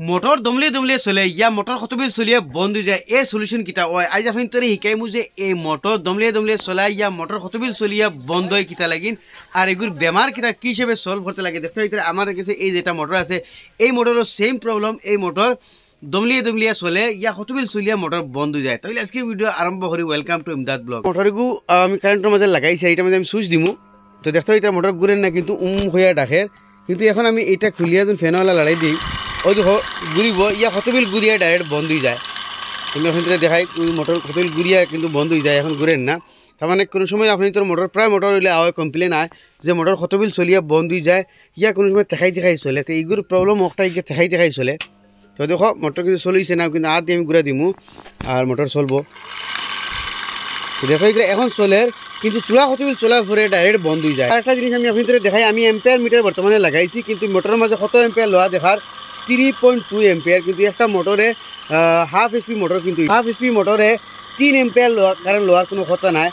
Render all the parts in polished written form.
Motor দমলিয়ে দমলিয়ে চলে ইয়া motor কতবিল চলিয়ে বন্ধ হয়ে যায় এর সলিউশন কিতা হয় আজ আপনি তোরে শিকাইমু যে এই মোটর দমলিয়ে দমলিয়ে চলাই ইয়া মোটর কতবিল চলিয়ে বন্ধ হয় কিতা লাগিন আর এগুর বেমার কিতা কি হিসেবে সলভ করতে লাগে দেখতে হইতে আমার কাছে এই যেটা মোটর আছে এই মোটরের সেম প্রবলেম এই মোটর দমলিয়ে দমলিয়ে চলে ইয়া কতবিল চলিয়ে মোটর বন্ধ হয়ে যায় তাহলে আজকে ভিডিও আরম্ভ করি ওয়েলকাম টু ইমদাদ ব্লগ মোটরগু আমি কারেন্টের মাঝে লাগাইছি এইটার মধ্যে আমি সুইচ দিমু তো দেখতে হইতে মোটর ঘুরেন না কিন্তু হইয়া ডাকে কিন্তু এখন আমি এটা খুলিয়া যখন ফ্যানওয়ালা লড়াই দিই ওই দেখো ঘুরিব ইয়া কতবিল ঘুরিয়া ডাইরেক্ট বন্ধ হয়ে যায় তুমি এখন দেখাই মোটর কতবিল ঘুরিয়া কিন্তু বন্ধ হয়ে যায় এখন ঘুরেন না তার মানে কোনো সময় আপনি তোর মোটর প্রায় মোটর হইলে আওয়াজ কমপ্লেন আয় যে মোটর কতবিল চলিয়া বন্ধ হয়ে যায় ইয়া কোনো সময় দেখাই দেখাই চলে তো এইগুলো প্রবলেম একটা ইয়ে দেখাই দেখাই চলে তো দেখো মোটর কিন্তু চলিছে না কিন্তু আর দিয়ে আমি ঘুরে দিমু আর মোটর চলবো দেখো এখন চলে কিন্তু তুলা কতবিল চলার পরে ডাইরেক্ট বন্ধ হয়ে যায় একটা জিনিস আমি আপনি দেখাই আমি এম্পিয়ার মিটার বর্তমানে লাগাইছি কিন্তু মোটরের মাঝে কত এম্পিয়ার লোয়া দেখার 3.2 এম্পিয়ার কিন্তু একটা মোটরে হাফ এসপি মোটর কিন্তু হাফ এসপি মোটরে 3 এম্পিয়ার কারেন্ট লোয়ার কোনো কথা নাই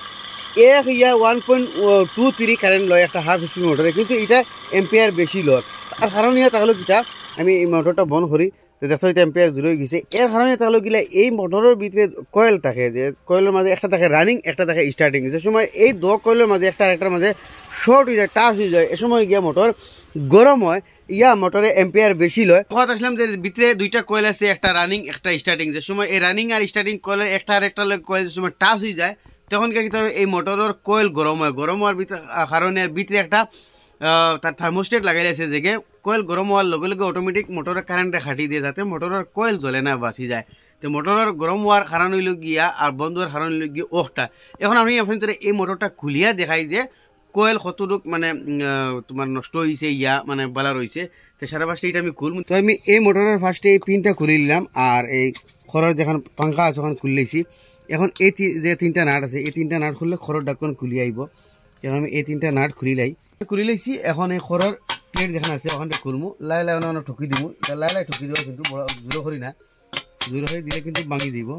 এক ইয়া 1.23 কারেন্ট লয় একটা হাফ এসপি মোটরে কিন্তু এটা এম্পিয়ার বেশি লয় আর কারণ ইয়া তাহলে কিটা আমি এই মোটরটা বন্ধ করি তো দেখো এটা এম্পিয়ার জুড়ে গেছে এর কারণে তাহলে গিলা এই মোটরের ভিতরে কয়েল থাকে যে কয়েলের মাঝে একটা থাকে রানিং একটা থাকে স্টার্টিং যে সময় এই দো কয়েলের মাঝে একটা আরেকটার মাঝে শর্ট হয়ে যায় টাচ হয়ে যায় এ সময় গিয়া মোটর গরম হয় ইয়া মোটরে এম্পিয়ার বেশি লয় কথা আসলাম যে ভিতরে দুইটা কয়েল আছে একটা রানিং একটা স্টার্টিং যে সময় এই রানিং আর স্টার্টিং কয়েলের একটা আরেকটা কয়েল যে সময় টাচ হয়ে যায় তখন কি হবে এই মোটরের কয়েল গরম হয় গরম হওয়ার কারণে ভিতরে একটা তার থার্মোস্টেট লাগাই আছে যে কয়েল গরম হওয়ার লগে লগে অটোমেটিক মোটরের কারেন্টে খাটি দিয়ে যাতে মোটরের কয়েল জ্বলে না বাঁচি যায় তো মোটরের গরম হওয়ার কারণ হইল গিয়া আর বন্ধ হওয়ার কারণ হইল গিয়ে ওটা এখন আমি আপনাদের এই মোটরটা খুলিয়া দেখাই যে কয়েল কতটুক মানে তোমার নষ্ট হয়েছে ইয়া মানে বালা রয়েছে তো সারা পাশে এটা আমি খুলব তো আমি এই মোটরের ফার্স্টে এই পিনটা খুলে নিলাম আর এই খড়ের যখন পাঙ্খা আছে ওখানে খুললেছি এখন এই যে তিনটা নাট আছে এই তিনটা নাট খুললে খড়ের ডাক্কন খুলি আইব এখন আমি এই তিনটা নাট খুলি লাইছি এখন এই খড়ের প্লেট যেখানে আছে ওখানটা খুলবো লাই লাই অনেক ঠকি দিব লাই লাই ঠকি দেবো কিন্তু জোরে করি না জোরে করে দিলে কিন্তু ভাঙি দিব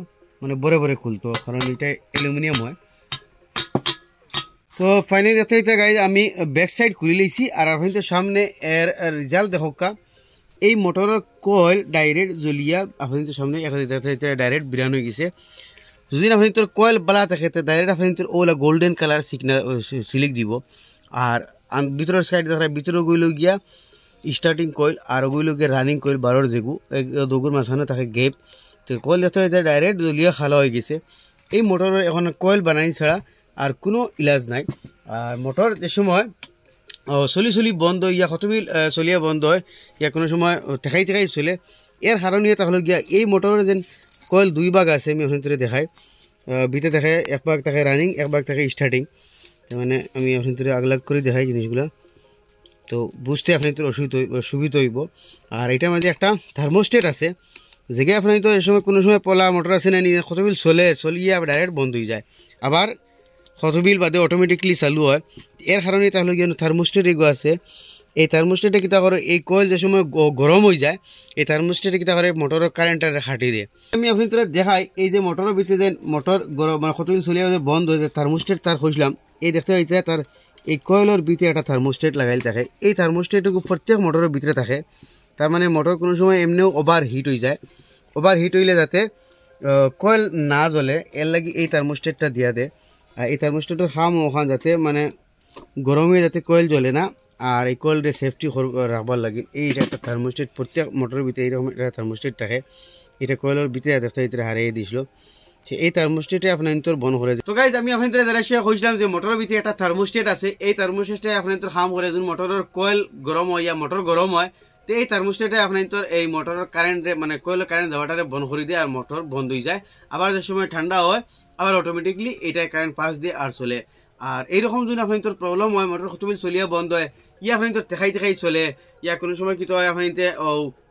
মানে বরে বরে খুলতো কারণ এটা অ্যালুমিনিয়াম হয় তো ফাইনালি দেখতে গাইজ আমি ব্যাক সাইড খুলে লাইছি আর আপনি তো সামনে এর রেজাল্ট দেখা এই মোটরের কয়েল ডাইরেক্ট জ্বলিয়া আপনি তো সামনে একটা ডাইরেক্ট বিরান হয়ে গেছে যদি আপনি তোর কয়েল বালা থাকে তো ডাইরেক্ট আপনি তোর ওলা গোল্ডেন কালার সিগনাল সিলেক্ট দিব আর ভিতরের সাইড দেখা ভিতরে গইল গিয়া স্টার্টিং কয়েল আর ওগুলো গিয়ে রানিং কয়েল বারোর যেগু দুগুর মাঝখানে থাকে গেপ তো কয়েল দেখতে ডাইরেক্ট জ্বলিয়া খালা হয়ে গেছে এই মোটরের এখন কয়েল বানাই ছাড়া আর কোনো ইলাজ নাই আর মোটর যে সময় চলি বন্ধ ইয়া কতবিল চলিয়া বন্ধ হয় ইয়া কোনো সময় ঠেকাই ঠেকাই চলে এর কারণে তাহলে গিয়া এই মোটরের যেন কয়েল দুই ভাগ আছে আমি ওখান থেকে দেখাই ভিতরে দেখায় এক ভাগ থাকে রানিং এক ভাগ থাকে স্টার্টিং মানে আমি ওখান থেকে আগলাগ করে দেখাই জিনিসগুলো তো বুঝতে আপনি তো সুবিধা হইব আর এটার মাঝে একটা থার্মোস্টেট আছে যেগে আপনি তো এই সময় কোনো সময় পলা মোটর আছে না নিয়ে কতবিল চলিয়ে ডাইরেক্ট বন্ধ হয়ে যায় আবার কতবিল বাদে অটোমেটিকলি চালু হয় এর কারণে তাহলে কি থার্মোস্টেট এগো আছে এই থার্মোস্টেটে কিতা করে এই কয়েল যে সময় গরম হয়ে যায় এই থার্মোস্টেটে কিতা করে মোটরের কারেন্টটা খাটি দিয়ে আমি আপনি তোরা দেখাই এই যে মোটরের ভিতরে যে মোটর গরম মানে কতবিল চলিয়ে বন্ধ হয়ে যায় থার্মোস্টেট তার খুঁজলাম এই দেখতে পাইতে তার এই কয়েলের ভিতরে একটা থার্মোস্টেট লাগাইল থাকে এই থার্মোস্টেটটুকু প্রত্যেক মোটরের ভিতরে থাকে তার মানে মোটর কোনো সময় এমনিও ওভার হিট হয়ে যায় ওভার হিট হইলে যাতে কয়েল না জ্বলে এর লাগি এই থার্মোস্টেটটা দিয়া দেয় আর এই থার্মোস্টেটের খাম ওখান যাতে মানে গরমে যাতে কয়েল জ্বলে না আর এই কয়েলটা সেফটি রাখবার লাগে এইটা একটা থার্মোস্টেট প্রত্যেক মোটরের ভিতরে এইরকম একটা থার্মোস্টেট থাকে এটা কয়েলের ভিতরে দেখতে ভিতরে হারিয়ে দিয়েছিল এই থার্মোস্টেটে আপনার তোর বন করে তো গাইজ আমি আপনাদের যারা সে কইছিলাম যে মোটরের ভিতরে একটা থার্মোস্টেট আছে এই থার্মোস্টেটে আপনার খাম করে যখন মোটরের কয়েল গরম হয় ইয়া মোটর গরম হয় তো এই থার্মোস্টেটে আপনার এই মোটরের কারেন্টে মানে কয়েলের কারেন্ট যাওয়াটারে বন্ধ করে দিয়ে আর মোটর বন্ধ হয়ে যায় আবার যে সময় ঠান্ডা হয় আবার অটোমেটিকলি এইটাই কারেন্ট পাস দিয়ে আর চলে আর এইরকম যদি আপনার তোর প্রবলেম হয় মোটর কতবিল চলিয়া বন্ধ হয় ইয়া আপনি তোর দেখাই চলে ইয়া কোনো সময় কি তো হয় আপনি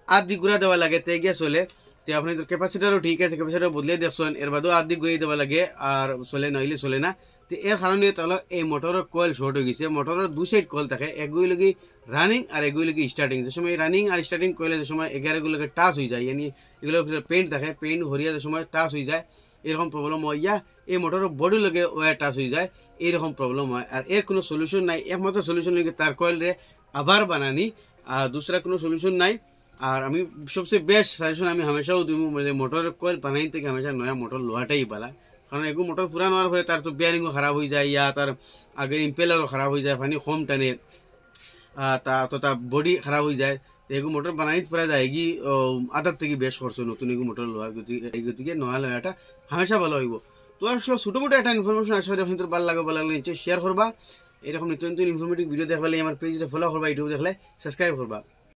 আধ দি ঘুরা দেওয়া লাগে তে গিয়ে চলে তো আপনি তোর ক্যাপাসিটারও ঠিক আছে ক্যাপাসিটার বদলে দেখছেন এর বাদেও আধ দি ঘুরিয়ে দেওয়া লাগে আর চলে নইলে চলে না তো এর কারণে তাহলে এই মোটরের কয়েল শর্ট হয়ে গেছে মোটরের দু সাইড কয়েল থাকে একগুই লগি রানিং আর এগুই লগি স্টার্টিং যে সময় রানিং আর স্টার্টিং কয়েলে যে সময় এগুলোকে টাচ হয়ে যায় ইয়ানি এগুলোর ভিতরে পেইন্ট থাকে পেইন্ট হরিয়া যে সময় টাচ হয়ে যায় এরকম প্রবলেম হয় ইয়া এই মোটরের বডি লগে ওয়ার টাচ হয়ে যায় এইরকম প্রবলেম হয় আর এর কোনো সলিউশন নাই একমাত্র সলিউশন লাগে তার কয়েল রে আবার বানানি আর দুসরা কোনো সলিউশন নাই আর আমি সবচেয়ে বেস্ট সাজেশন আমি হামেশাও দিব মানে মোটর কয়েল বানাই থেকে হামেশা নয়া মোটর লোয়াটাই পালা, কারণ এগু মোটর পুরান হওয়ার ফলে তার তো বিয়ারিংও খারাপ হয়ে যায়, ইয়া তার আগের ইম্পেলারও খারাপ হয়ে যায়, পানি কম টানে, তা বডি খারাপ হয়ে যায়। এগু মোটর বানাই পড়া যায় এগি আদার থেকে বেশ খরচ নতুন এগু মোটর লোয়া এই গতিকে নয়া লয়াটা হামেশা ভালো হইব। তো আসলে ছোটো মোটো একটা ইনফরমেশন আসলে আপনি তোর ভালো লাগলে নিশ্চয়ই শেয়ার করবা, এরকম নিত্য নতুন ইনফরমেটিভ ভিডিও দেখলে আমার পেজটা ফলো করবা, ইউটিউব দেখলে সাবস্ক্রাইব করবা।